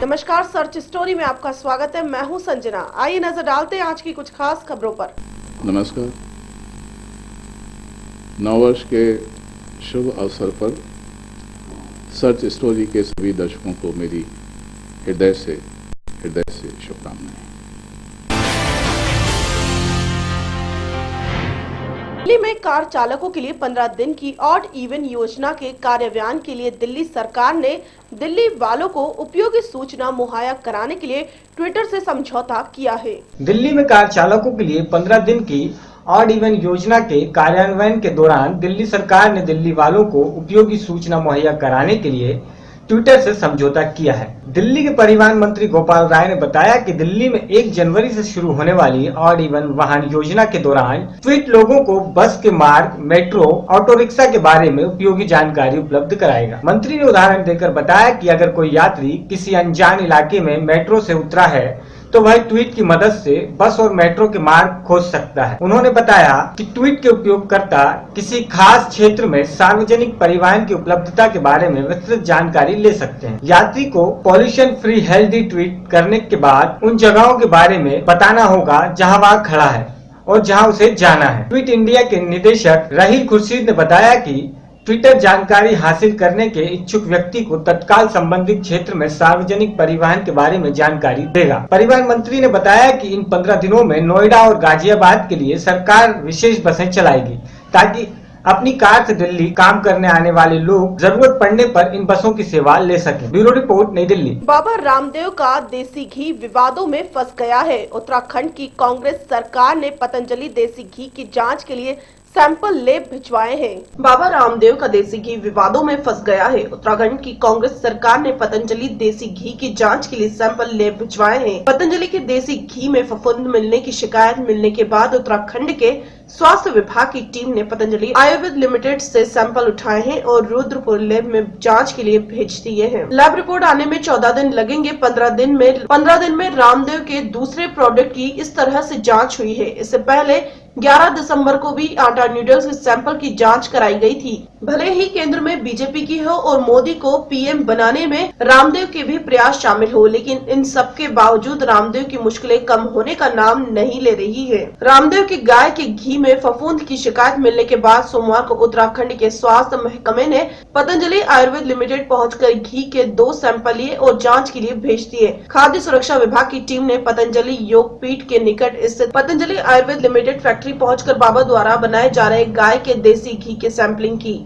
नमस्कार, search story में आपका स्वागत है। मैं हूं संजना। आइए नजर डालते हैं आज की कुछ खास खबरों पर। नमस्कार। नववर्ष के शुभ अवसर पर सर्च स्टोरी के सभी दर्शकों को मेरी हृदय से शुभकामनाएं। दिल्ली में कार चालकों के लिए 15 दिन की ऑड इवन योजना के कार्यान्वयन के लिए दिल्ली सरकार ने दिल्ली वालों को उपयोगी सूचना मुहैया कराने के लिए ट्विटर से समझौता किया है। दिल्ली में कार चालकों के लिए 15 दिन की ऑड इवन योजना के कार्यान्वयन के दौरान दिल्ली सरकार ने दिल्ली वालों को उपयोगी सूचना मुहैया कराने के लिए ट्विटर से समझौता किया है। दिल्ली के परिवहन मंत्री गोपाल राय ने बताया कि दिल्ली में 1 जनवरी से शुरू होने वाली ऑड इवन वाहन योजना के दौरान ट्वीट लोगों को बस के मार्ग, मेट्रो, ऑटो रिक्शा के बारे में उपयोगी जानकारी उपलब्ध कराएगा। मंत्री ने उदाहरण देकर बताया कि अगर कोई यात्री किसी अनजान इलाके में मेट्रो से उतरा है तो वह ट्वीट की मदद से बस और मेट्रो के मार्ग खोज सकता है। उन्होंने बताया कि ट्वीट के उपयोगकर्ता किसी खास क्षेत्र में सार्वजनिक परिवहन की उपलब्धता के बारे में विस्तृत जानकारी ले सकते हैं। यात्री को पॉल्यूशन फ्री हेल्दी ट्वीट करने के बाद उन जगहों के बारे में बताना होगा जहां वह खड़ा है और जहां उसे जाना है। ट्वीट इंडिया के निदेशक राहिल खुर्शीद ने बताया कि ट्विटर जानकारी हासिल करने के इच्छुक व्यक्ति को तत्काल संबंधित क्षेत्र में सार्वजनिक परिवहन के बारे में जानकारी देगा। परिवहन मंत्री ने बताया कि इन 15 दिनों में नोएडा और गाजियाबाद के लिए सरकार विशेष बसें चलाएगी ताकि अपनी कार से दिल्ली काम करने आने वाले लोग जरूरत पड़ने पर इन बसों की सेवा ले सकें। ब्यूरो रिपोर्ट, नई दिल्ली। बाबा रामदेव का देसी घी विवादों में फंस गया है। उत्तराखंड की कांग्रेस सरकार ने पतंजलि देसी घी की जांच के लिए सैंपल लैब भिजवाए हैं। बाबा रामदेव का देसी घी विवादों में फंस गया है। उत्तराखंड की कांग्रेस सरकार ने पतंजलि देसी घी की जांच के लिए सैंपल लैब भिजवाए हैं। पतंजलि के देसी घी में फफूंद मिलने की शिकायत मिलने के बाद उत्तराखंड के स्वास्थ्य विभाग की टीम ने पतंजलि आयुर्वेद लिमिटेड से सैंपल उठाए हैं और रुद्रपुर लैब में जांच के लिए भेज दिए हैं। लैब रिपोर्ट आने में 14 दिन लगेंगे। 15 दिन में रामदेव के दूसरे प्रोडक्ट की इस तरह से जांच हुई है। इससे पहले 11 दिसंबर को भी आटा नूडल्स के सैंपल की जांच कराई गई थी। भले ही केंद्र में बीजेपी की हो और मोदी को पीएम बनाने में रामदेव के भी प्रयास शामिल हो, लेकिन इन सब के बावजूद रामदेव की मुश्किलें कम होने का नाम नहीं ले रही है। रामदेव के गाय के घी में फफूंद की शिकायत मिलने के बाद सोमवार को उत्तराखंड के स्वास्थ्य महकमे ने पतंजलि आयुर्वेद लिमिटेड पहुंचकर घी के 2 सैंपल लिए और जांच के लिए भेज दिए। खाद्य सुरक्षा विभाग की टीम ने पतंजलि योगपीठ के निकट स्थित पतंजलि आयुर्वेद लिमिटेड फैक्ट्री पहुंचकर बाबा द्वारा बनाए जा रहे गाय के देसी घी की सैंपलिंग की।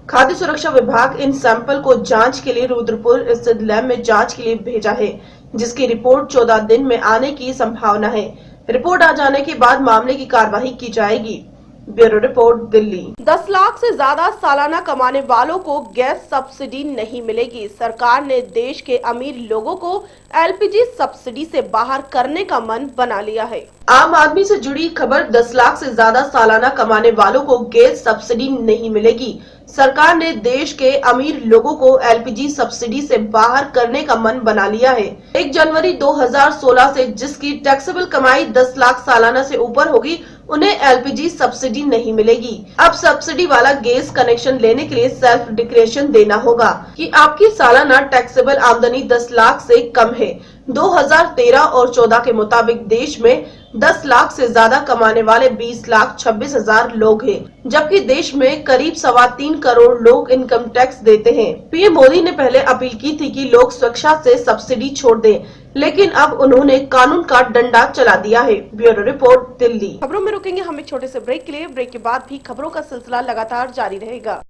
खाद्य सुरक्षा विभाग इन सैंपल को जांच के लिए रुद्रपुर स्थित लैब में जांच के लिए भेजा है, जिसकी रिपोर्ट 14 दिन में आने की संभावना है। रिपोर्ट आ जाने के बाद मामले की कार्रवाई की जाएगी। Bureau report, Delhi. 10 लाख से ज्यादा सालाना कमाने वालों को गैस सब्सिडी नहीं मिलेगी। सरकार ने देश के अमीर लोगों को एलपीजी सब्सिडी से बाहर करने का मन बना लिया है। आम आदमी से जुड़ी खबर। 10 लाख से ज्यादा सालाना कमाने वालों को गैस सब्सिडी नहीं मिलेगी। सरकार ने देश के अमीर लोगों को एलपीजी सब्सिडी से बाहर करने का मन बना लिया है। 1 जनवरी 2016 से जिसकी टैक्सेबल कमाई 10 लाख सालाना से ऊपर होगी, उन्हें एलपीजी सब्सिडी नहीं मिलेगी। अब सब्सिडी वाला गैस कनेक्शन लेने के लिए सेल्फ डिक्लेरेशन देना होगा कि आपकी सालाना टैक्सेबल आमदनी 10 लाख से कम है। 2013 और 14 के मुताबिक देश में 10 लाख से ज्यादा कमाने वाले 20,26,000 लोग हैं, जबकि देश में करीब 3.25 करोड़ लोग इनकम टैक्स देते हैं। पीएम मोदी ने पहले अपील की थी कि लोग स्वेच्छा से सब्सिडी छोड़ दें, लेकिन अब उन्होंने कानून का डंडा चला दिया है। Bureau report, Delhi. खबरों में रुकेंगे हम एक छोटे से ब्रेक के लिए। ब्रेक के बाद भी खबरों का सिलसिला लगातार जारी रहेगा।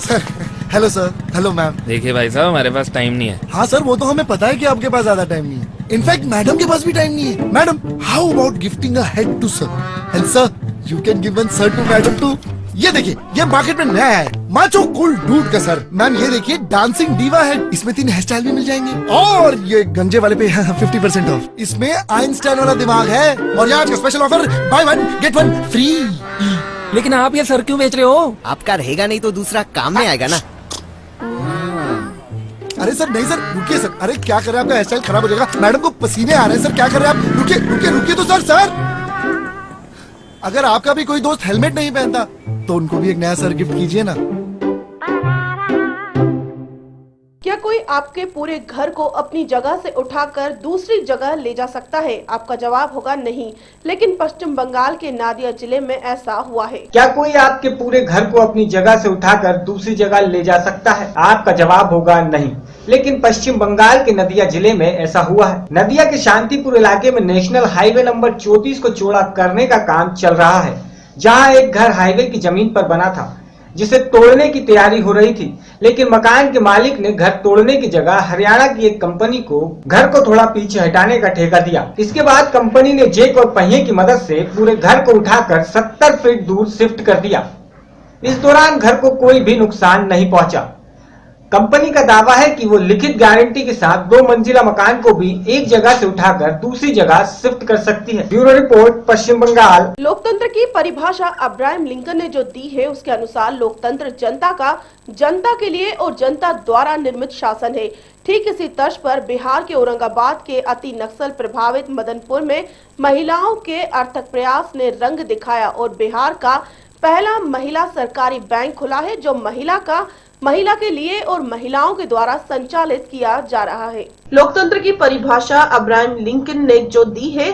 Sir, hello sir. Hello ma'am. देखिए भाई साहब, हमारे पास टाइम नहीं है। हाँ सर, वो तो हमें पता है कि आपके पास ज्यादा टाइम नहीं है। इनफैक्ट मैडम के पास भी टाइम नहीं है। Madam, how about gifting a head to sir and sir you can give one sir to madam too. ये देखिए, ये मार्केट में नया है, माचो कूल डूड का सर। मैम ये देखिए, डांसिंग डीवा है। इसमें 3 हेयर स्टाइल भी मिल जाएंगे और ये गंजे वाले पे 50% ऑफ। इसमें आइंस्टाइन वाला दिमाग है और ये आज का special offer, buy 1 get 1 free. लेकिन आप ये सर क्यों बेच रहे हो? आपका रहेगा नहीं तो दूसरा काम में आएगा ना। अरे सर नहीं सर, रुकिए सर। अरे क्या कर रहे हैं, आपका हेयर स्टाइल खराब हो जाएगा। मैडम को पसीने आ रहे हैं सर, क्या कर रहे हैं आप? रुकिए रुकिए रुकिए तो सर। अगर आपका भी कोई दोस्त हेलमेट नहीं पहनता तो उनको भी एक नया सर गिफ्ट कीजिए ना। क्या कोई आपके पूरे घर को अपनी जगह से उठाकर दूसरी जगह ले जा सकता है? आपका जवाब होगा नहीं, लेकिन पश्चिम बंगाल के नादिया जिले में ऐसा हुआ है। क्या कोई आपके पूरे घर को अपनी जगह से उठाकर दूसरी जगह ले जा सकता है? आपका जवाब होगा नहीं, लेकिन पश्चिम बंगाल के नदिया जिले में ऐसा हुआ है। नदिया के शांतिपुर इलाके में नेशनल हाईवे नंबर 34 को चौड़ा करने का काम चल रहा है, जहां एक घर हाईवे की जमीन पर बना था जिसे तोड़ने की तैयारी हो रही थी, लेकिन मकान के मालिक ने घर तोड़ने की जगह हरियाणा की एक कंपनी को घर को थोड़ा पीछे हटाने का ठेका दिया। इसके बाद कंपनी ने जैक और पहिए की मदद से पूरे घर को उठाकर 70 फीट दूर शिफ्ट कर दिया। इस दौरान घर को कोई भी नुकसान नहीं पहुंचा। कंपनी का दावा है कि वो लिखित गारंटी के साथ 2 मंजिला मकान को भी एक जगह से उठाकर दूसरी जगह शिफ्ट कर सकती है। ब्यूरो रिपोर्ट, पश्चिम बंगाल। लोकतंत्र की परिभाषा अब्राहम लिंकन ने जो दी है, उसके अनुसार लोकतंत्र जनता का, जनता के लिए और जनता द्वारा निर्मित शासन है। ठीक इसी तर्ज पर बिहार के औरंगाबाद के अति नक्सल प्रभावित मदनपुर में महिलाओं के अर्थक प्रयास ने रंग दिखाया और बिहार का पहला महिला सरकारी बैंक खुला है, जो महिला के लिए और महिलाओं के द्वारा संचालित किया जा रहा है। लोकतंत्र की परिभाषा अब्राहम लिंकन ने जो दी है,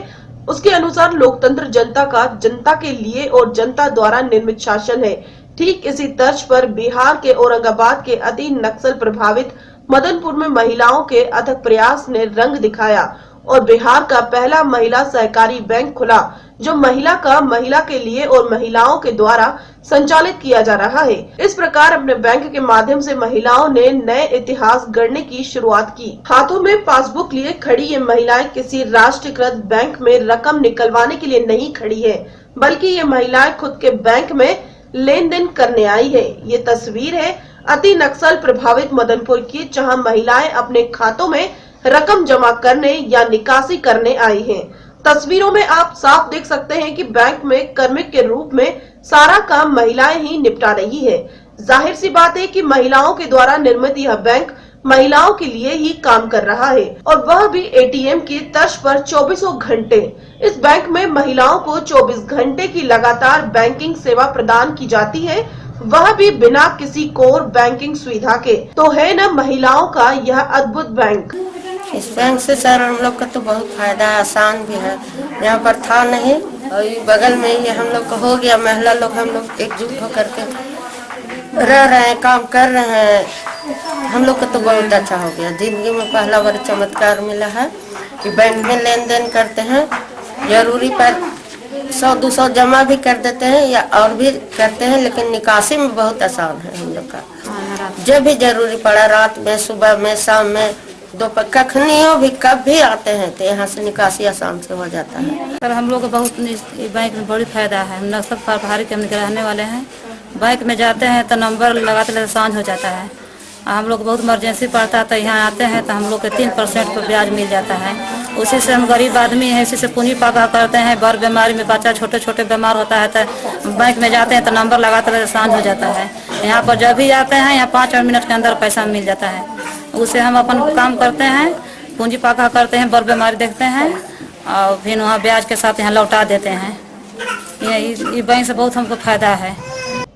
उसके अनुसार लोकतंत्र जनता का, जनता के लिए और जनता द्वारा निर्मित शासन है। ठीक इसी तर्ज पर बिहार के औरंगाबाद के अति नक्सल प्रभावित मदनपुर में महिलाओं के अथक प्रयास ने रंग दिखाया और बिहार का पहला महिला सहकारी बैंक खुला, जो महिला के लिए और महिलाओं के द्वारा संचालित किया जा रहा है। इस प्रकार अपने बैंक के माध्यम से महिलाओं ने नए इतिहास गढ़ने की शुरुआत की। हाथों में पासबुक लिए खड़ी ये महिलाएं किसी राष्ट्रीयकृत बैंक में रकम निकलवाने के लिए नहीं खड़ी है, बल्कि ये महिलाएं खुद के बैंक में लेन देन करने आई है। ये तस्वीर है अति नक्सल प्रभावित मदनपुर की, जहाँ महिलाएं अपने खातों में रकम जमा करने या निकासी करने आई हैं। तस्वीरों में आप साफ देख सकते हैं कि बैंक में कर्मिक के रूप में सारा काम महिलाएं ही निपटा रही है। जाहिर सी बात है कि महिलाओं के द्वारा निर्मित यह बैंक महिलाओं के लिए ही काम कर रहा है, और वह भी एटीएम की तर्ज पर 24 घंटे। इस बैंक में महिलाओं को 24 घंटे की लगातार बैंकिंग सेवा प्रदान की जाती है, वह भी बिना किसी कोर बैंकिंग सुविधा के। तो है न महिलाओं का यह अद्भुत बैंक। इस बैंक से सर हम लोग का तो बहुत फायदा है, आसान भी है। यहाँ पर था नहीं और बगल में ही हम लोग का हो गया। महिला लोग हम लोग एकजुट होकर के रह रहे हैं, काम कर रहे हैं। हम लोग का तो बहुत अच्छा हो गया। जिंदगी में पहला बार चमत्कार मिला है कि बैंक में लेन देन करते हैं, जरूरी पर 100-200 जमा भी कर देते हैं या और भी करते हैं, लेकिन निकासी में बहुत आसान है हम लोग का। जब भी जरूरी पड़ा, रात में, सुबह में, शाम में, दोपहर कखनियों भी कब भी आते हैं तो यहाँ से निकासी आसान से हो जाता है। सर हम लोग को बहुत बैंक में बड़ी फायदा है। हम नक्सल प्रभावित के रहने वाले हैं। बैंक में जाते हैं तो नंबर लगाते लेते सांझ हो जाता है। हम लोग बहुत इमरजेंसी पड़ता है तो यहाँ आते हैं तो हम लोग के 3% पर ब्याज मिल जाता है। उसी से हम गरीब आदमी हैं, इसी से पूंजी पाका करते हैं। बर बीमारी में बच्चा छोटे बीमार होता है तो बैंक में जाते हैं तो नंबर लगाते लेते सांझ हो जाता है। यहाँ पर जब भी जाते हैं, यहाँ 5 मिनट के अंदर पैसा मिल जाता है। उसे हम अपन काम करते हैं, पूंजी पाका करते हैं, बर बीमारी देखते हैं और फिर वहाँ ब्याज के साथ यहाँ लौटा देते हैं। ये बैंक से बहुत हमको फायदा है।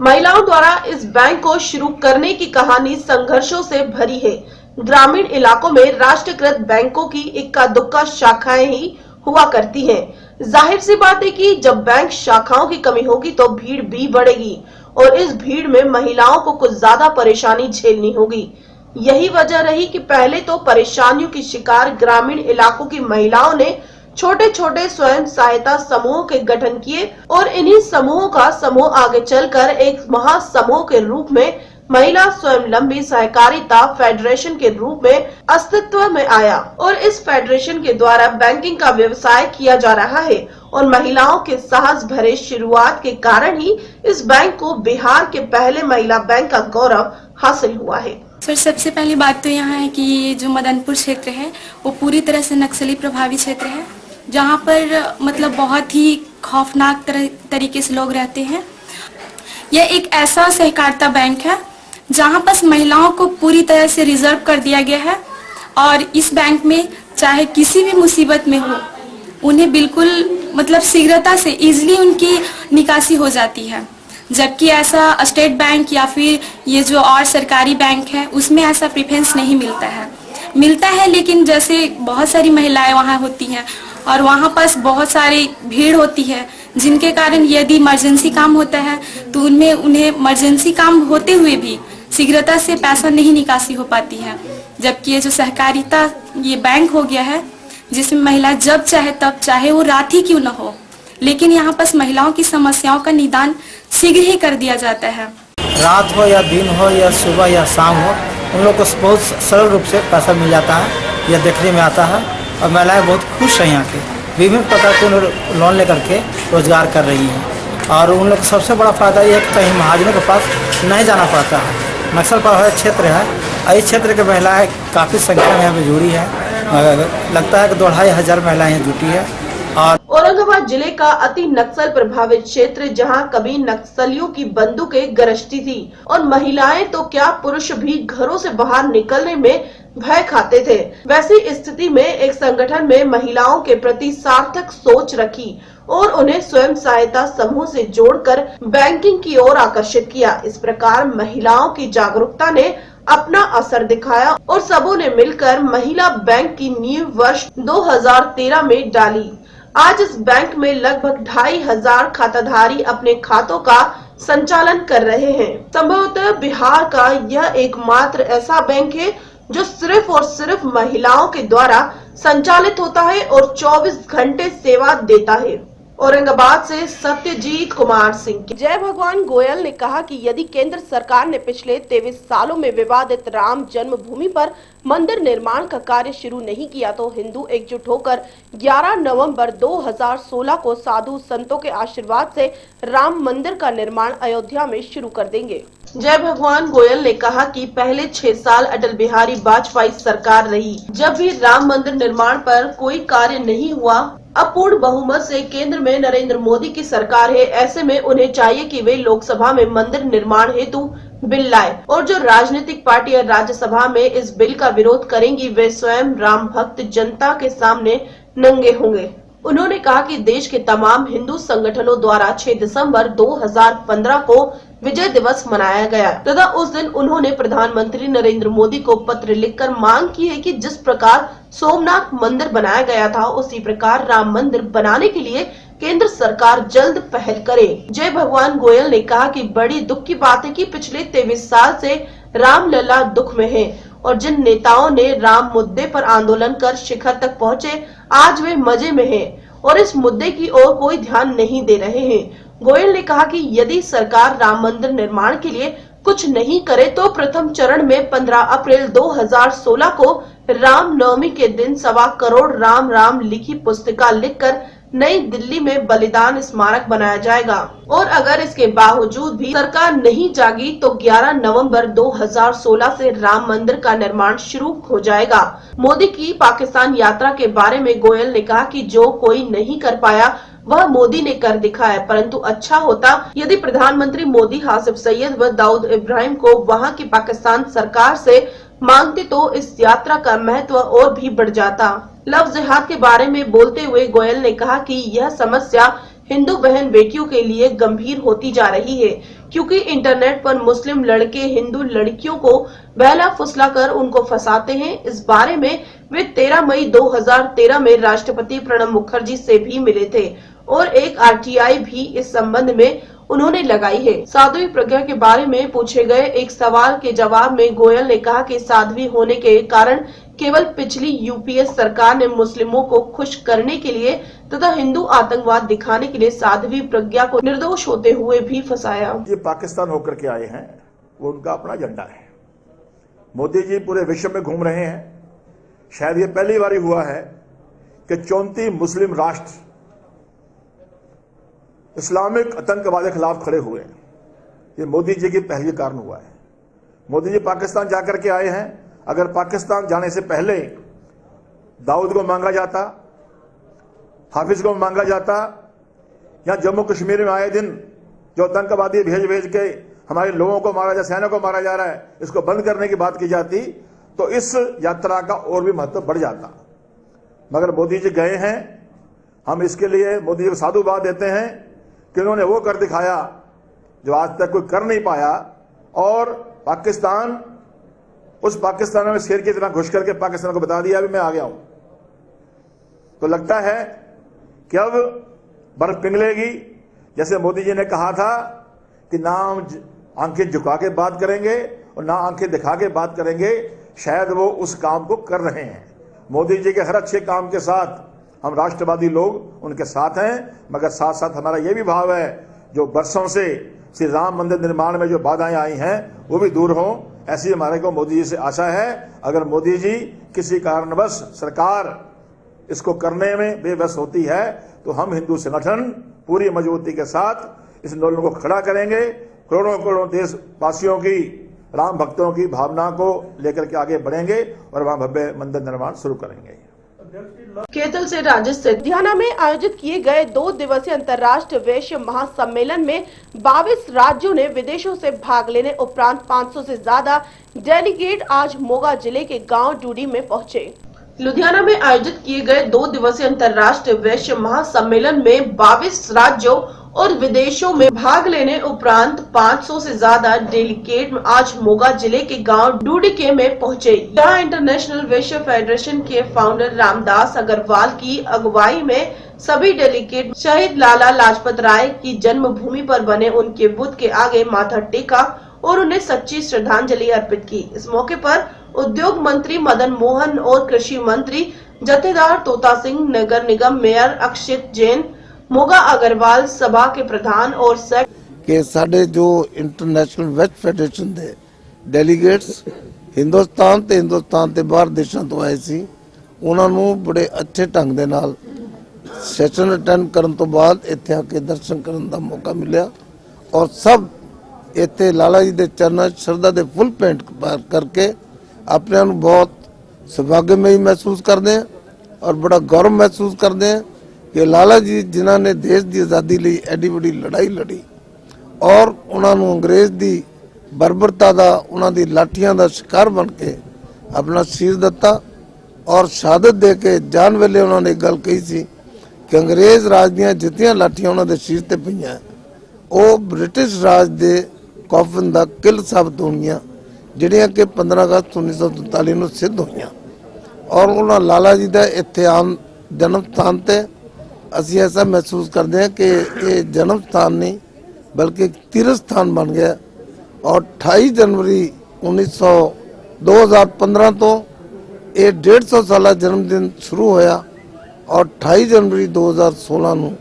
महिलाओं द्वारा इस बैंक को शुरू करने की कहानी संघर्षों से भरी है। ग्रामीण इलाकों में राष्ट्रीयकृत बैंकों की इक्का दुक्का शाखाएं ही हुआ करती हैं। जाहिर सी बात है कि जब बैंक शाखाओं की कमी होगी तो भीड़ भी बढ़ेगी और इस भीड़ में महिलाओं को कुछ ज्यादा परेशानी झेलनी होगी। यही वजह रही कि पहले तो परेशानियों की शिकार ग्रामीण इलाकों की महिलाओं ने छोटे छोटे स्वयं सहायता समूहों के गठन किए और इन्हीं समूहों का समूह आगे चलकर एक महासमूह के रूप में महिला स्वावलंबी सहकारिता फेडरेशन के रूप में अस्तित्व में आया और इस फेडरेशन के द्वारा बैंकिंग का व्यवसाय किया जा रहा है और महिलाओं के साहस भरे शुरुआत के कारण ही इस बैंक को बिहार के पहले महिला बैंक का गौरव हासिल हुआ है। सर सबसे पहली बात तो यहाँ है कि ये जो मदनपुर क्षेत्र है वो पूरी तरह से नक्सली प्रभावित क्षेत्र है, जहाँ पर मतलब बहुत ही खौफनाक तरीके से लोग रहते हैं। यह एक ऐसा सहकारिता बैंक है जहाँ पर महिलाओं को पूरी तरह से रिजर्व कर दिया गया है और इस बैंक में चाहे किसी भी मुसीबत में हो उन्हें बिल्कुल मतलब शीघ्रता से इजीली उनकी निकासी हो जाती है। जबकि ऐसा स्टेट बैंक या फिर ये जो और सरकारी बैंक है उसमें ऐसा प्रेफरेंस नहीं मिलता है लेकिन जैसे बहुत सारी महिलाएं वहाँ होती हैं और वहाँ पास बहुत सारी भीड़ होती है जिनके कारण यदि इमरजेंसी काम होता है तो उनमें उन्हें इमरजेंसी काम होते हुए भी शीघ्रता से पैसा नहीं निकासी हो पाती है। जबकि ये जो सहकारिता ये बैंक हो गया है जिसमें महिला जब चाहे तब चाहे वो रात ही क्यों न हो लेकिन यहाँ पास महिलाओं की समस्याओं का निदान शीघ्र ही कर दिया जाता है। रात हो या दिन हो या सुबह या शाम हो उन लोग को बहुत सरल रूप से पैसा मिल जाता है, यह देखने में आता है और महिलाएं बहुत खुश हैं। यहाँ के विभिन्न प्रकार के लोन लेकर के रोजगार कर रही हैं और उन लोग को सबसे बड़ा फायदा यह है कि कहीं महाजनों के पास नहीं जाना पड़ता है। नक्सल प्रभावित क्षेत्र है, इस क्षेत्र के महिलाएं काफ़ी संख्या में यहाँ पे जुड़ी है, लगता है कि 2500 महिलाएं यहाँ जुटी है। और औरंगाबाद जिले का अति नक्सल प्रभावित क्षेत्र जहां कभी नक्सलियों की बंदूकें गरजती थी और महिलाएं तो क्या पुरुष भी घरों से बाहर निकलने में भय खाते थे, वैसी स्थिति में एक संगठन में महिलाओं के प्रति सार्थक सोच रखी और उन्हें स्वयं सहायता समूह से जोड़कर बैंकिंग की ओर आकर्षित किया। इस प्रकार महिलाओं की जागरूकता ने अपना असर दिखाया और सबों ने मिलकर महिला बैंक की नींव वर्ष 2013 में डाली। आज इस बैंक में लगभग 2500 खाताधारी अपने खातों का संचालन कर रहे हैं। संभवतः बिहार का यह एकमात्र ऐसा बैंक है जो सिर्फ और सिर्फ महिलाओं के द्वारा संचालित होता है और 24 घंटे सेवा देता है। औरंगाबाद से सत्यजीत कुमार सिंह। जय भगवान गोयल ने कहा कि यदि केंद्र सरकार ने पिछले 23 सालों में विवादित राम जन्मभूमि पर मंदिर निर्माण का कार्य शुरू नहीं किया तो हिंदू एकजुट होकर 11 नवंबर 2016 को साधु संतों के आशीर्वाद से राम मंदिर का निर्माण अयोध्या में शुरू कर देंगे। जय भगवान गोयल ने कहा कि पहले 6 साल अटल बिहारी वाजपेयी सरकार रही, जब भी राम मंदिर निर्माण पर कोई कार्य नहीं हुआ। अब पूर्ण बहुमत से केंद्र में नरेंद्र मोदी की सरकार है, ऐसे में उन्हें चाहिए कि वे लोकसभा में मंदिर निर्माण हेतु बिल लाए और जो राजनीतिक पार्टियां राज्यसभा में इस बिल का विरोध करेंगी वे स्वयं राम भक्त जनता के सामने नंगे होंगे। उन्होंने कहा कि देश के तमाम हिंदू संगठनों द्वारा 6 दिसंबर 2015 को विजय दिवस मनाया गया तथा उस दिन उन्होंने प्रधानमंत्री नरेंद्र मोदी को पत्र लिखकर मांग की है कि जिस प्रकार सोमनाथ मंदिर बनाया गया था उसी प्रकार राम मंदिर बनाने के लिए केंद्र सरकार जल्द पहल करे। जय भगवान गोयल ने कहा कि बड़ी दुख की बात है कि पिछले 23 साल से रामलला दुख में है और जिन नेताओं ने राम मुद्दे पर आंदोलन कर शिखर तक पहुंचे आज वे मजे में हैं और इस मुद्दे की ओर कोई ध्यान नहीं दे रहे हैं। गोयल ने कहा कि यदि सरकार राम मंदिर निर्माण के लिए कुछ नहीं करे तो प्रथम चरण में 15 अप्रैल 2016 को राम नवमी के दिन 1.25 करोड़ राम राम लिखी पुस्तिका लिखकर नई दिल्ली में बलिदान स्मारक बनाया जाएगा और अगर इसके बावजूद भी सरकार नहीं जागी तो 11 नवंबर 2016 से राम मंदिर का निर्माण शुरू हो जाएगा। मोदी की पाकिस्तान यात्रा के बारे में गोयल ने कहा कि जो कोई नहीं कर पाया वह मोदी ने कर दिखाया, परंतु अच्छा होता यदि प्रधानमंत्री मोदी हासिफ सईद व दाऊद इब्राहिम को वहां की पाकिस्तान सरकार से मांगते तो इस यात्रा का महत्व और भी बढ़ जाता। लव जिहाद के बारे में बोलते हुए गोयल ने कहा कि यह समस्या हिंदू बहन बेटियों के लिए गंभीर होती जा रही है क्योंकि इंटरनेट पर मुस्लिम लड़के हिंदू लड़कियों को बहला फुसला कर उनको फंसाते हैं। इस बारे में वे 13 मई 2013 में राष्ट्रपति प्रणब मुखर्जी से भी मिले थे और एक RTI भी इस संबंध में उन्होंने लगाई है। साध्वी प्रज्ञा के बारे में पूछे गए एक सवाल के जवाब में गोयल ने कहा कि साध्वी होने के कारण केवल पिछली UPA सरकार ने मुस्लिमों को खुश करने के लिए तथा हिंदू आतंकवाद दिखाने के लिए साध्वी प्रज्ञा को निर्दोष होते हुए भी फंसाया। ये पाकिस्तान होकर के आए हैं, वो उनका अपना एजेंडा है। मोदी जी पूरे विश्व में घूम रहे हैं। शायद ये पहली बार हुआ है कि 34 मुस्लिम राष्ट्र इस्लामिक आतंकवाद के खिलाफ खड़े हुए हैं। ये मोदी जी की पहल के कारण हुआ है। मोदी जी पाकिस्तान जाकर के आए हैं। अगर पाकिस्तान जाने से पहले दाऊद को मांगा जाता, हाफिज को मांगा जाता, या जम्मू कश्मीर में आए दिन जो आतंकवादी भेज भेज के हमारे लोगों को मारा जा, सैनिकों को मारा जा रहा है, इसको बंद करने की बात की जाती तो इस यात्रा का और भी महत्व बढ़ जाता। मगर मोदी जी गए हैं। हम इसके लिए मोदी जी को साधुवाद देते हैं कि उन्होंने वो कर दिखाया जो आज तक कोई कर नहीं पाया, और पाकिस्तान उस पाकिस्तान में शेर की तरह घुस करके पाकिस्तान को बता दिया अभी मैं आ गया हूं। तो लगता है कि अब बर्फ पिघलेगी। जैसे मोदी जी ने कहा था कि ना हम आंखें झुका के बात करेंगे और ना आंखें दिखा के बात करेंगे, शायद वो उस काम को कर रहे हैं। मोदी जी के हर अच्छे काम के साथ हम राष्ट्रवादी लोग उनके साथ हैं, मगर साथ साथ हमारा ये भी भाव है जो बरसों से श्री राम मंदिर निर्माण में जो बाधाएं आई हैं वो भी दूर हों, ऐसी हमारे को मोदी जी से आशा है। अगर मोदी जी किसी कारणवश सरकार इसको करने में बेबस होती है तो हम हिंदू संगठन पूरी मजबूती के साथ इस आंदोलन को खड़ा करेंगे। करोड़ों करोड़ों देशवासियों की, राम भक्तों की भावना को लेकर के आगे बढ़ेंगे और वहां भव्य मंदिर निर्माण शुरू करेंगे। केतल से राजेश से लुधियाना में आयोजित किए गए 2 दिवसीय अंतर्राष्ट्रीय वैश्य महासम्मेलन में 22 राज्यों ने विदेशों से भाग लेने उपरांत 500 से ज्यादा डेलीगेट आज मोगा जिले के गांव डूडी में पहुंचे। लुधियाना में आयोजित किए गए 2 दिवसीय अंतर्राष्ट्रीय वैश्य महासम्मेलन में 22 राज्यों और विदेशों में भाग लेने उपरांत 500 से ज्यादा डेलीगेट आज मोगा जिले के गांव डूडिके में पहुंचे। यहाँ इंटरनेशनल वैश्य फेडरेशन के फाउंडर रामदास अग्रवाल की अगुवाई में सभी डेलीगेट शहीद लाला लाजपत राय की जन्मभूमि पर बने उनके बुद्ध के आगे माथा टेका और उन्हें सच्ची श्रद्धांजलि अर्पित की। इस मौके पर उद्योग मंत्री मदन मोहन और कृषि मंत्री जथेदार तोता सिंह, नगर निगम मेयर अक्षित जैन, मोगा अग्रवाल सभा के प्रधान और कि साडे जो इंटरनेशनल वेस्ट फेडरेशन दे डेलीगेट्स हिंदुस्तान ते बाहर देशों तो आए सी, उन्होंने बड़े अच्छे ढंग दे नाल सैशन अटेंड करन तो बाद इत्थे आके दर्शन करन दा मौका मिला और सब इत्थे लाला जी दे चरणों श्रद्धा दे फुल पेंट करके अपने बहुत सौभाग्यमयी महसूस करते हैं और बड़ा गौरव महसूस करते हैं कि लाला जी जिन्होंने देश की आज़ादी लिए एडी बड़ी लड़ाई लड़ी और उन्होंने अंग्रेज की बर्बरता का उन्होंने लाठियां का शिकार बन के अपना शीर दिता और शहादत दे के जान वेले उन्होंने गल कही सी कि अंग्रेज राज दियां जितनियां लाठियां उन्होंने शीर ते पईयां वो ब्रिटिश राज दे कॉफन का किल साबित होंगियां जिहड़ियां कि 15 अगस्त 1947 में सिद्ध हुई और उन्होंने लाला जी का इत्थे आम जन्म स्थान ते असी ऐसा महसूस करते हैं कि ये जन्म स्थान नहीं बल्कि तीर्थ स्थान बन गया और 28 जनवरी 2015 तो ये 150 साल जन्मदिन शुरू होया और 28 जनवरी 2016 ਨੂੰ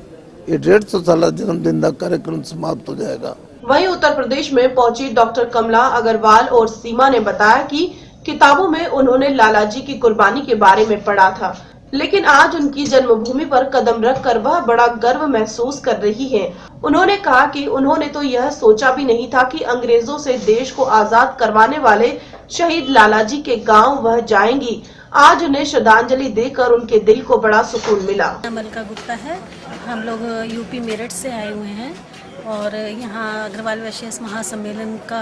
ये 150 साल जन्मदिन का कार्यक्रम समाप्त हो जाएगा। वहीं उत्तर प्रदेश में पहुंची डॉक्टर कमला अग्रवाल और सीमा ने बताया कि किताबों में उन्होंने लाला जी की कुर्बानी के बारे में पढ़ा था, लेकिन आज उनकी जन्मभूमि पर कदम रखकर वह बड़ा गर्व महसूस कर रही है। उन्होंने कहा कि उन्होंने तो यह सोचा भी नहीं था कि अंग्रेजों से देश को आजाद करवाने वाले शहीद लाला जी के गांव वह जाएंगी। आज उन्हें श्रद्धांजलि देकर उनके दिल को बड़ा सुकून मिला। मलिका गुप्ता है, हम लोग यूपी मेरठ से आए हुए हैं और यहाँ अग्रवाल वैश्य महासम्मेलन का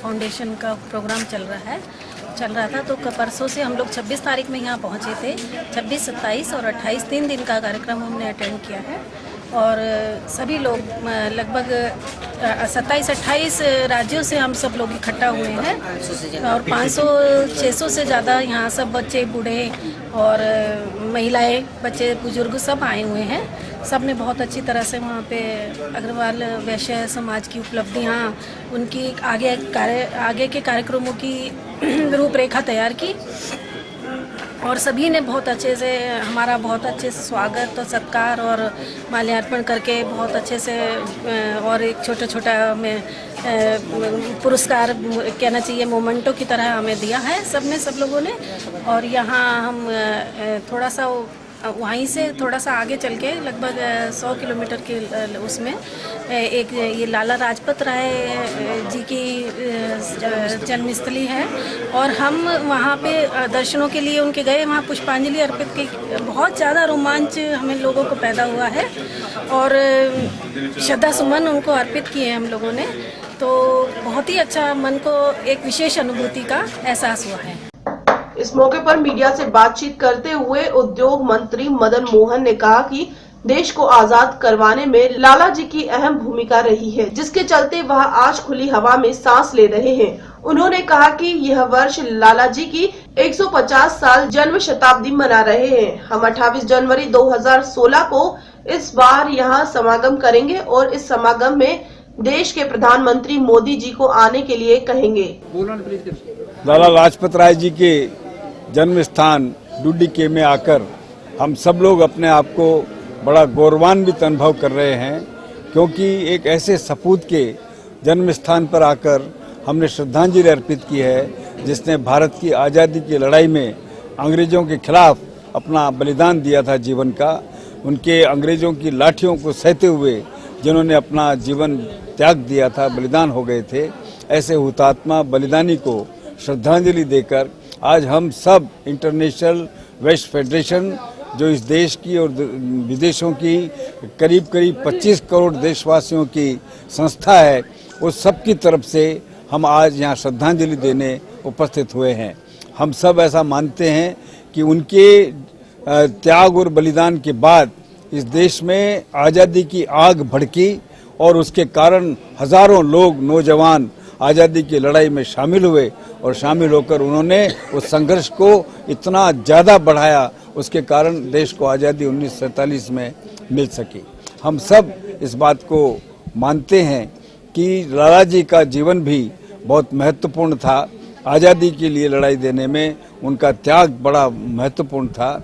फाउंडेशन का प्रोग्राम चल रहा था तो परसों से हम लोग 26 तारीख में यहाँ पहुँचे थे। 26, 27 और 28 3 दिन का कार्यक्रम हमने अटेंड किया है और सभी लोग लगभग 27-28 राज्यों से हम सब लोग इकट्ठा हुए हैं और 500-600 से ज़्यादा यहाँ सब बच्चे, बूढ़े और महिलाएं, बच्चे, बुजुर्ग सब आए हुए हैं। सब ने बहुत अच्छी तरह से वहाँ पे अग्रवाल वैश्य समाज की उपलब्धियाँ, उनकी आगे के कार्यक्रमों की रूपरेखा तैयार की और सभी ने बहुत अच्छे से हमारा बहुत अच्छे से स्वागत और सत्कार और माल्यार्पण करके बहुत अच्छे से और एक छोटा में पुरस्कार कहना चाहिए मोमेंटो की तरह हमें दिया है सब लोगों ने। और यहाँ हम थोड़ा सा वहीं से थोड़ा सा आगे चल के लगभग 100 किलोमीटर के उसमें एक ये लाला लाजपत राय जी की जन्मस्थली है और हम वहाँ पे दर्शनों के लिए उनके गए, वहाँ पुष्पांजलि अर्पित की। बहुत ज़्यादा रोमांच हमें लोगों को पैदा हुआ है और श्रद्धा सुमन उनको अर्पित किए हम लोगों ने, तो बहुत ही अच्छा, मन को एक विशेष अनुभूति का एहसास हुआ है। इस मौके पर मीडिया से बातचीत करते हुए उद्योग मंत्री मदन मोहन ने कहा कि देश को आजाद करवाने में लाला जी की अहम भूमिका रही है, जिसके चलते वह आज खुली हवा में सांस ले रहे हैं। उन्होंने कहा कि यह वर्ष लाला जी की 150 साल जन्म शताब्दी मना रहे हैं। हम 28 जनवरी 2016 को इस बार यहाँ समागम करेंगे और इस समागम में देश के प्रधानमंत्री मोदी जी को आने के लिए कहेंगे। लाला लाजपत राय जी के जन्म स्थान डुड्डी में आकर हम सब लोग अपने आप को बड़ा गौरवान्वित अनुभव कर रहे हैं, क्योंकि एक ऐसे सपूत के जन्म स्थान पर आकर हमने श्रद्धांजलि अर्पित की है जिसने भारत की आज़ादी की लड़ाई में अंग्रेजों के खिलाफ अपना बलिदान दिया था जीवन का। उनके अंग्रेजों की लाठियों को सहते हुए जिन्होंने अपना जीवन त्याग दिया था, बलिदान हो गए थे, ऐसे हुतात्मा बलिदानी को श्रद्धांजलि देकर आज हम सब इंटरनेशनल वेस्ट फेडरेशन, जो इस देश की और विदेशों की करीब 25 करोड़ देशवासियों की संस्था है, उस सब की तरफ से हम आज यहाँ श्रद्धांजलि देने उपस्थित हुए हैं। हम सब ऐसा मानते हैं कि उनके त्याग और बलिदान के बाद इस देश में आज़ादी की आग भड़की और उसके कारण हजारों लोग नौजवान आज़ादी की लड़ाई में शामिल हुए और शामिल होकर उन्होंने उस संघर्ष को इतना ज़्यादा बढ़ाया, उसके कारण देश को आज़ादी 1947 में मिल सकी। हम सब इस बात को मानते हैं कि लाला जी का जीवन भी बहुत महत्वपूर्ण था। आज़ादी के लिए लड़ाई देने में उनका त्याग बड़ा महत्वपूर्ण था।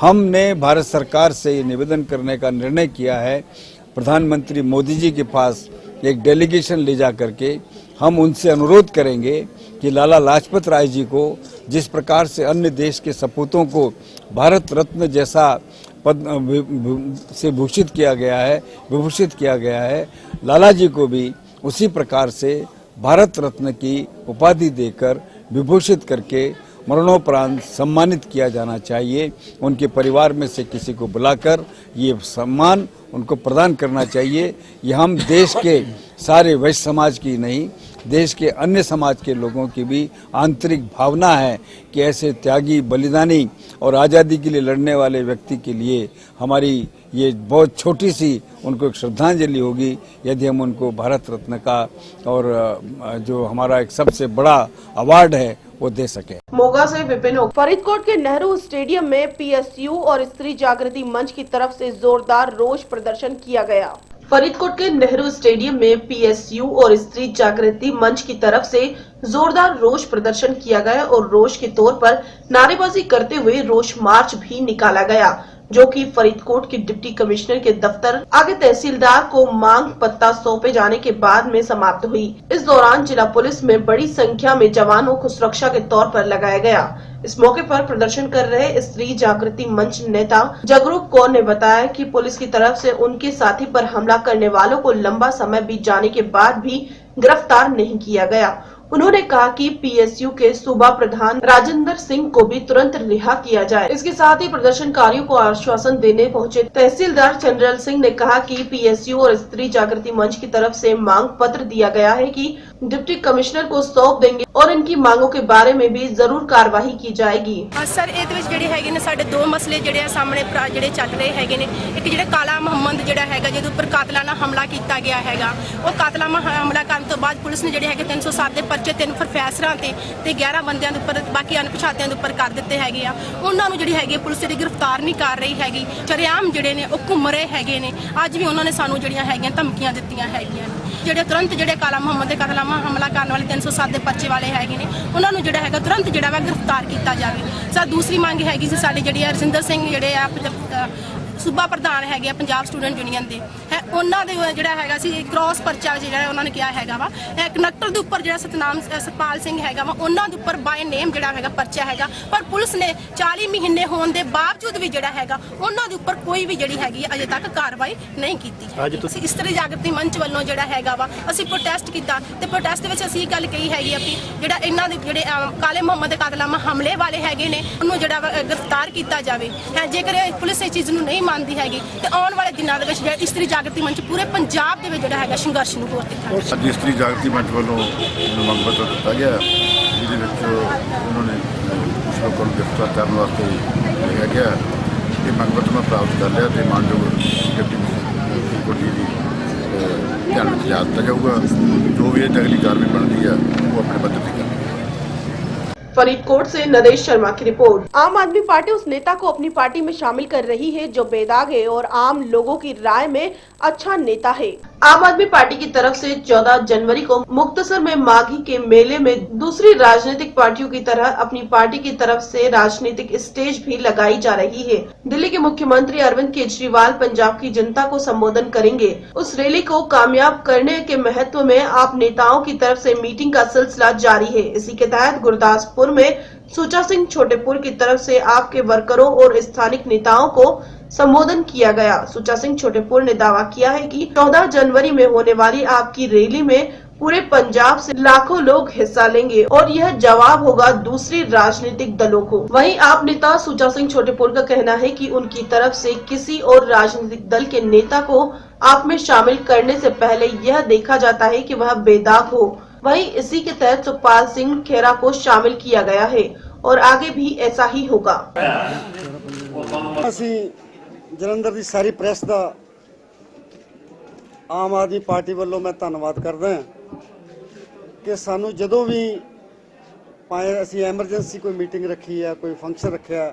हमने भारत सरकार से ये निवेदन करने का निर्णय किया है, प्रधानमंत्री मोदी जी के पास एक डेलीगेशन ले जा करके हम उनसे अनुरोध करेंगे कि लाला लाजपत राय जी को जिस प्रकार से अन्य देश के सपूतों को भारत रत्न जैसा पद से विभूषित किया गया है, लाला जी को भी उसी प्रकार से भारत रत्न की उपाधि देकर विभूषित करके मरणोपरांत सम्मानित किया जाना चाहिए। उनके परिवार में से किसी को बुलाकर ये सम्मान उनको प्रदान करना चाहिए। ये हम देश के सारे वैश्य समाज की नहीं, देश के अन्य समाज के लोगों की भी आंतरिक भावना है कि ऐसे त्यागी, बलिदानी और आज़ादी के लिए लड़ने वाले व्यक्ति के लिए हमारी ये बहुत छोटी सी उनको एक श्रद्धांजलि होगी यदि हम उनको भारत रत्न का और जो हमारा एक सबसे बड़ा अवार्ड है वो दे सके। मोगा से विपिन। फरीदकोट के नेहरू स्टेडियम में पीएसयू और स्त्री जागृति मंच की तरफ से जोरदार रोष प्रदर्शन किया गया। फरीदकोट के नेहरू स्टेडियम में पीएसयू और स्त्री जागृति मंच की तरफ से जोरदार रोष प्रदर्शन किया गया और रोष के तौर पर नारेबाजी करते हुए रोष मार्च भी निकाला गया, जो कि फरीदकोट के डिप्टी कमिश्नर के दफ्तर आगे तहसीलदार को मांग पत्ता सौंपे जाने के बाद में समाप्त हुई। इस दौरान जिला पुलिस में बड़ी संख्या में जवानों को सुरक्षा के तौर पर लगाया गया। इस मौके पर प्रदर्शन कर रहे स्त्री जागृति मंच नेता जगरूप कौर ने बताया कि पुलिस की तरफ से उनके साथी पर हमला करने वालों को लंबा समय बीत जाने के बाद भी गिरफ्तार नहीं किया गया। उन्होंने कहा कि पीएसयू के सूबा प्रधान राजेंद्र सिंह को भी तुरंत रिहा किया जाए। इसके साथ ही प्रदर्शनकारियों को आश्वासन देने पहुंचे तहसीलदार चंद्रल सिंह ने कहा कि पीएसयू और स्त्री जागृति मंच की तरफ से मांग पत्र दिया गया है कि डिप्टी कमिश्नर को सौंप देंगे और इनकी मांगों के बारे में भी जरूर कार्रवाई की जाएगी। सर ਇਹਦੇ ਵਿੱਚ ਜਿਹੜੇ ਹੈਗੇ ਨੇ ਸਾਡੇ ਦੋ ਮਸਲੇ ਜਿਹੜੇ ਆ ਸਾਹਮਣੇ ਜਿਹੜੇ ਚੱਲ ਰਹੇ ਹੈਗੇ ਨੇ। ਇੱਕ ਜਿਹੜਾ ਕਾਲਾ ਮੁਹੰਮਦ ਜਿਹੜਾ ਹੈਗਾ ਜਿਹਦੇ ਉੱਪਰ ਕਾਤਲਾਨਾ ਹਮਲਾ ਕੀਤਾ ਗਿਆ ਹੈਗਾ, ਉਹ ਕਾਤਲਾਨਾ ਹਮਲਾ ਕਰਨ ਤੋਂ ਬਾਅਦ ਪੁਲਿਸ ਨੇ ਜਿਹੜੇ ਹੈਗੇ 307 ਦੇ ਪਰਚੇ 3 ਪ੍ਰੋਫੈਸਰਾਂ ਤੇ 11 ਬੰਦਿਆਂ ਦੇ ਉੱਪਰ ਬਾਕੀ ਅਣਪਛਾਤਿਆਂ ਦੇ ਉੱਪਰ ਕਰ ਦਿੱਤੇ ਹੈਗੇ ਆ। ਉਹਨਾਂ ਨੂੰ ਜਿਹੜੀ ਹੈਗੀ ਪੁਲਿਸ ਜਿਹੜੀ ਗ੍ਰਿਫਤਾਰ ਨਹੀਂ ਕਰ ਰਹੀ ਹੈਗੀ। ਚਰਿਆਮ ਜਿਹੜੇ ਨੇ ਉਹ ਘੁੰਮ ਰਹੇ ਹੈਗੇ ਨੇ। ਅੱਜ ਵੀ ਉਹਨਾਂ ਨੇ ਸਾਨੂੰ ਜਿਹੜੀਆਂ ਹੈਗੀਆਂ ਧਮਕੀਆਂ ਦਿੱਤੀਆਂ ਹੈਗੀਆਂ ਨੇ। ਜਿਹੜੇ ਤੁਰੰਤ ਜਿਹੜੇ ਕਾਲਾ ਮੁਹੰਮਦ ਦੇ ਕਾਤਲਾਨਾ ਹਮਲਾ ਕਰਨ ਵਾਲੇ 307 ਦੇ ਪਰਚੇ ਵਾਲੇ ਹੈਗੇ ਨੇ, ਉਹਨਾਂ ਨੂੰ ਜਿਹੜਾ ਹੈਗਾ ਤੁਰੰਤ ਜਿਹੜਾ ਵਾ ਗ੍ਰਿਫਤਾਰ ਕੀਤਾ ਜਾਵੇ। ਸਰ ਦੂਸਰੀ ਮੰਗ ਹੈਗੀ ਸੀ ਸਾਡੀ ਜਿਹੜੀ ਰਜਿੰਦਰ ਸਿੰਘ ਜਿਹੜੇ ਆ सूबा प्रधान है पंजाब स्टूडेंट यूनियन के है, उन्होंने जोड़ा है क्रॉस परचा जो उन्होंने किया है वा कंडक्टर के उपर जो सतनाम सतपाल सिंह है वा उन्होंने उपर बाय नेम जोड़ा है परचा है, पर पुलिस ने 40 महीने होने के बावजूद भी जोड़ा है उन्होंने उपर कोई भी जी हैगी अजे तक कार्रवाई नहीं की। स्त्री जागृति मंच वालों जोड़ा है वा असी प्रोटेस्ट किया, प्रोटेस्ट में असी गल कही हैगी अपनी जोड़ा इन्हों जोड़े काले मुहम्मद कातलामा हमले वाले है उन्होंने जोड़ा गिरफ्तार किया जाए है। जेकर पुलिस इस चीज़ नहीं मानती हैगी तो आने वाले दिनों के स्त्री जागृति मंच पूरे पंजाब के जोड़ा है संघर्ष में होर दिखा। स्त्री जागृति मंच वालों मंग पत्र दिता गया जिन्होंने कुछ लोगों को गिरफ्तार करने वास्ते लिखा गया। ये ਮੰਗ ਪੱਤਰ ਮੈਂ ਪ੍ਰਾਪਤ ਕਰ ਲਿਆ ਤੇ ਮਾਨਯੋਗ ਡਿਪਟੀ ਫਰੀਦਕੋਟ ਜੀ ਦੀ ਧਿਆਨ ਵਿੱਚ ਲਿਆ ਦਿੱਤਾ ਜਾਊਗਾ। ਜੋ ਵੀ ਇਹ ਅਗਲੀ ਕਾਰਵਾਈ ਬਣਦੀ ਹੈ ਉਹ ਆਪਣੇ ਪੱਧਰ ਤੇ ਕਰਾਂਗੇ। फरीदकोट से नरेश शर्मा की रिपोर्ट। आम आदमी पार्टी उस नेता को अपनी पार्टी में शामिल कर रही है जो बेदाग है और आम लोगों की राय में अच्छा नेता है। आम आदमी पार्टी की तरफ से 14 जनवरी को मुक्तसर में माघी के मेले में दूसरी राजनीतिक पार्टियों की तरह अपनी पार्टी की तरफ से राजनीतिक स्टेज भी लगाई जा रही है। दिल्ली के मुख्यमंत्री अरविंद केजरीवाल पंजाब की जनता को संबोधन करेंगे। उस रैली को कामयाब करने के महत्व में आप नेताओं की तरफ से मीटिंग का सिलसिला जारी है। इसी के तहत गुरदासपुर में सुचा सिंह छोटेपुर की तरफ से आपके वर्करों और स्थानिक नेताओं को संबोधन किया गया। सुचा सिंह छोटेपुर ने दावा किया है कि 14 जनवरी में होने वाली आपकी रैली में पूरे पंजाब से लाखों लोग हिस्सा लेंगे और यह जवाब होगा दूसरी राजनीतिक दलों को। वहीं आप नेता सुचा सिंह छोटेपुर का कहना है कि उनकी तरफ से किसी और राजनीतिक दल के नेता को आप में शामिल करने से पहले यह देखा जाता है कि वह बेदाग हो। वहीं इसी के तहत सुखपाल सिंह खेरा को शामिल किया गया है और आगे भी ऐसा ही होगा। जलंधर की सारी प्रेस का आम आदमी पार्टी वालों मैं धन्यवाद करदा कि सानू जदों भी भावें असीं एमरजेंसी कोई मीटिंग रखी है, कोई फंक्शन रखा,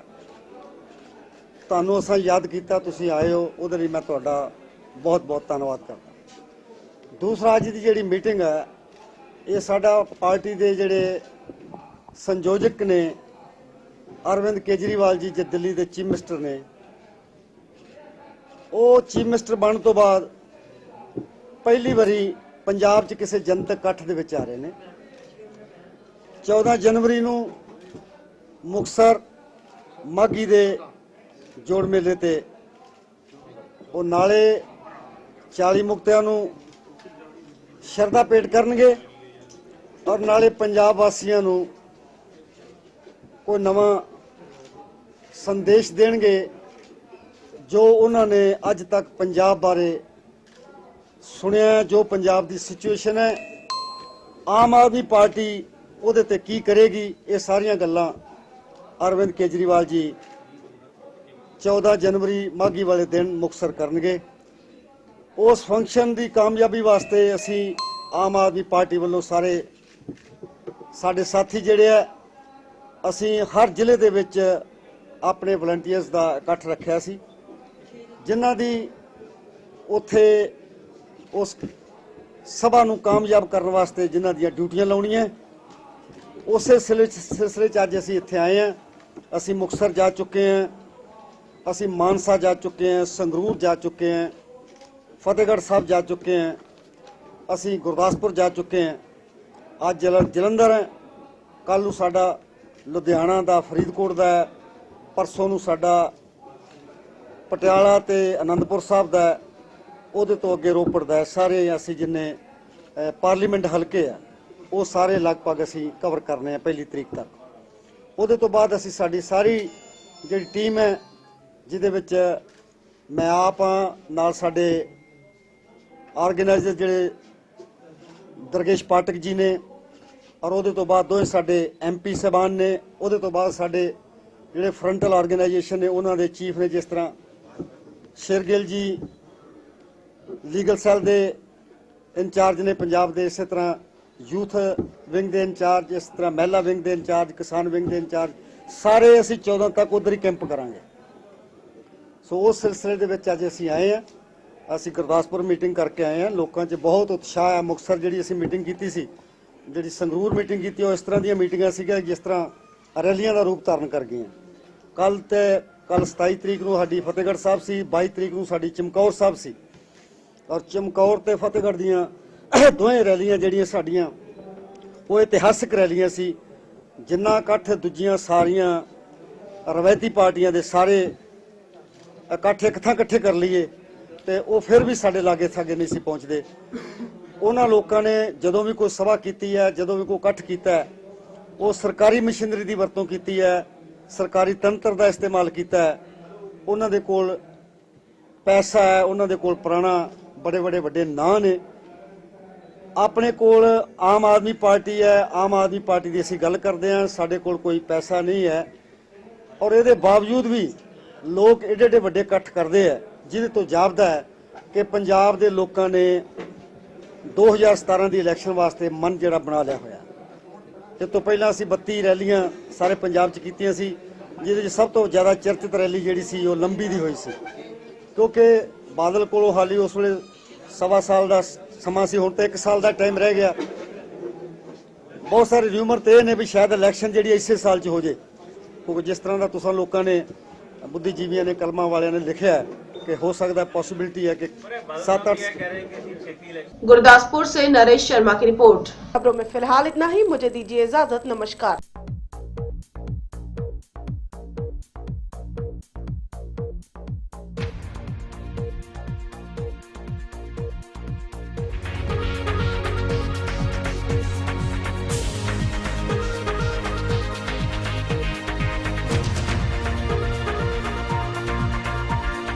तुहानू असां याद किया, तुसीं आए हो, उहदे लई मैं तुहाडा बहुत बहुत धन्यवाद करदा। दूसरा अज दी जिहड़ी मीटिंग है ये साडा पार्टी दे जिहड़े संयोजक ने अरविंद केजरीवाल जी जो दिल्ली के चीफ मिनिस्टर ने, वो चीफ मिनिस्टर बनने तो बाद पहली बारी पंजाब च किसी जनतक इकट्ठ दे विच आ रहे ने। 14 जनवरी नूं मुक्तसर माघी दे जोड़ मेले ते वो नाले 40 मुक्तियां नूं शरधा भेंट करनगे और नाले पंजाब वासियों नूं कोई नवा संदेश देणगे जो उन्होंने अज तक पंजाब बारे सुनिया, जो पंजाब की सिचुएशन है, आम आदमी पार्टी उहदे ते की करेगी, ये सारियां गल्लां अरविंद केजरीवाल जी 14 जनवरी माघी वाले दिन मुक्तसर करनगे। उस फंक्शन की कामयाबी वास्ते असी आम आदमी पार्टी वालों सारे साडे साथी जिहड़े है असी हर जिले दे विच अपने वलंटीयर्स का इकट्ठ रखिया सी, जिन्हां दी उत्थे उस सभा नूं कामयाब करने वास्ते जिन्हां दी ड्यूटियां लाउणियां, उस सिलसिले च अज असी इत्थे आए हैं। असी मुक्तसर जा चुके हैं, असी मानसा जा चुके हैं, संगरूर जा चुके हैं, फतेहगढ़ साहब जा चुके हैं, असी गुरदासपुर जा चुके हैं, आज जलंधर है, कल नूं साडा लुधियाना दा, फरीदकोट दा, परसों नूं साडा पटियाला ते आनंदपुर साहब दा, उहदे तो अगे रोपड़ दा। सारे असी जिन्ने पार्लीमेंट हल्के है वो सारे लगभग असी कवर करने हैं 1 तरीक तक। उहदे तो बाद असी साडी सारी जिहड़ी टीम है जिहदे विच मैं आप हाँ, नाल साडे ऑर्गेनाइजर जिहड़े दरगेश पाठक जी ने और उहदे तो बाद 2 साडे MP साहबान ने, उहदे तो बाद साडे जिहड़े फ्रंटल ऑर्गेनाइजेशन ने उन्हां दे चीफ ने, जिस तरह शेरगिल जी लीगल सैल दे इंचार्ज ने पंजाब दे, इस तरह यूथ विंग दे इंचार्ज, इस तरह महिला विंग दे इंचार्ज, किसान विंग दे इंचार्ज, सारे असी 14 तक उधर ही कैंप करांगे। सो उस सिलसिले दे विच अज असी आए हैं, असी गुरदासपुर मीटिंग करके आए हैं। लोगों च बहुत उत्साह है। मुक्तसर जिहड़ी असी मीटिंग की सी, जिहड़ी संगरूर मीटिंग की, इस तरह दी मीटिंगां सीगियां जिस तरह रैलियां का रूप धारण कर गई। कल 27 तरीक नूं साडी फतेहगढ़ साहब सी, 22 तरीक नूं साडी चमकौर साहब सी, और चमकौर ते फतेहगढ़ दीयां दोवें रैलियां जिहड़ियां साडीआं वो इतिहासक रैलियां सी, जिन्ना इकट्ठ दूजियां सारियां रवायती पार्टियां दे सारे इकट्ठ एक थां इकट्ठे कर लईए ते वो फिर भी साडे लागे थागे नहीं सी पहुंचदे। उन्हां लोकां ने जदों भी कोई सभा कीती है, जदों भी कोई इकट्ठ कीता है, वो सरकारी मशीनरी की वरतों की है, सरकारी तंत्र का इस्तेमाल किया है। उन्हां दे कोल पैसा है, उन्हां दे कोल पुराना बड़े बड़े वड्डे नां ने। अपने कोल आम आदमी पार्टी है, आम आदमी पार्टी की असीं गल करते हैं, साडे कोल कोई पैसा नहीं है, और इहदे बावजूद भी ਲੋਕ ਏਡੇ ਏਡੇ ਵੱਡੇ ਇਕੱਠ ਕਰਦੇ ਆ, ਜਿਹਦੇ ਤੋਂ ਜਾਪਦਾ ਹੈ ਕਿ ਪੰਜਾਬ ਦੇ ਲੋਕਾਂ ਨੇ 2017 ਦੀ ਇਲੈਕਸ਼ਨ ਵਾਸਤੇ ਮਨ ਜਿਹੜਾ ਬਣਾ ਲਿਆ ਹੋਇਆ। ਇਸ ਤੋਂ ਪਹਿਲਾਂ ਅਸੀਂ 32 ਰੈਲੀਆਂ ਸਾਰੇ ਪੰਜਾਬ 'ਚ ਕੀਤੀਆਂ ਸੀ, ਜਿਹਦੇ 'ਚ ਸਭ ਤੋਂ ਜ਼ਿਆਦਾ ਚਰਚਿਤ ਰੈਲੀ ਜਿਹੜੀ ਸੀ ਉਹ ਲੰਬੀ ਦੀ ਹੋਈ ਸੀ, ਕਿਉਂਕਿ ਬਾਦਲ ਕੋਲੋਂ ਹਾਲੀ ਉਸ ਵੇਲੇ 1.25 ਸਾਲ ਦਾ ਸਮਾਂ ਸੀ, ਹੁਣ ਤਾਂ 1 ਸਾਲ ਦਾ ਟਾਈਮ ਰਹਿ ਗਿਆ। ਬਹੁਤ ਸਾਰੇ ਰਿਊਮਰ ਤੇ ਇਹ ਨੇ ਵੀ ਸ਼ਾਇਦ ਇਲੈਕਸ਼ਨ ਜਿਹੜੀ ਇਸੇ ਸਾਲ 'ਚ ਹੋ ਜੇ, ਕਿਉਂਕਿ ਜਿਸ ਤਰ੍ਹਾਂ ਦਾ ਤੁਸੀਂ ਲੋਕਾਂ ਨੇ, बुद्धिजीवियों ने, कलमा वाले ने लिखा है कि हो सकता है, पॉसिबिलिटी है कि 7-8। गुरदासपुर से नरेश शर्मा की रिपोर्ट। खबरों में फिलहाल इतना ही, मुझे दीजिए इजाजत, नमस्कार।